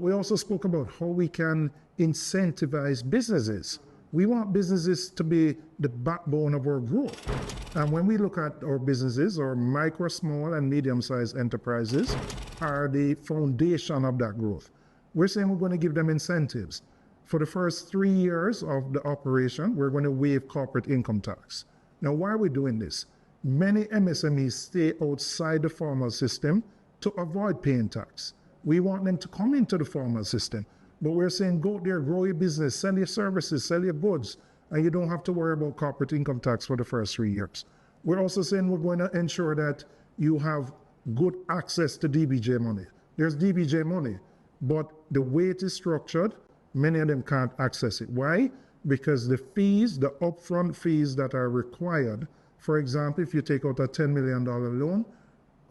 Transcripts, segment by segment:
We also spoke about how we can incentivize businesses. We want businesses to be the backbone of our growth. And when we look at our businesses, our micro, small, and medium-sized enterprises are the foundation of that growth. We're saying we're going to give them incentives. For the first 3 years of the operation, we're going to waive corporate income tax. Now, why are we doing this? Many MSMEs stay outside the formal system to avoid paying tax. We want them to come into the formal system. But we're saying go there, grow your business, sell your services, sell your goods, and you don't have to worry about corporate income tax for the first 3 years. We're also saying we're going to ensure that you have good access to DBJ money. There's DBJ money, but the way it is structured, many of them can't access it. Why? Because the fees, the upfront fees that are required, for example, if you take out a $10 million loan,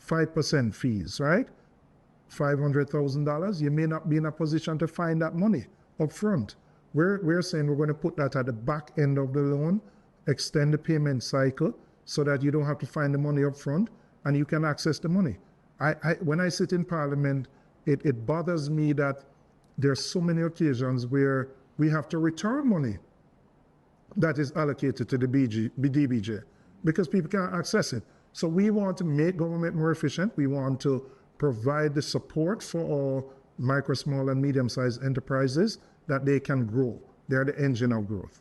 5% fees, right? $500,000, you may not be in a position to find that money up front. We're saying we're going to put that at the back end of the loan, extend the payment cycle so that you don't have to find the money up front and you can access the money. When I sit in Parliament, it bothers me that there's so many occasions where we have to return money that is allocated to the DBJ because people can't access it. So we want to make government more efficient. We want to provide the support for all micro, small, and medium-sized enterprises that they can grow. They're the engine of growth.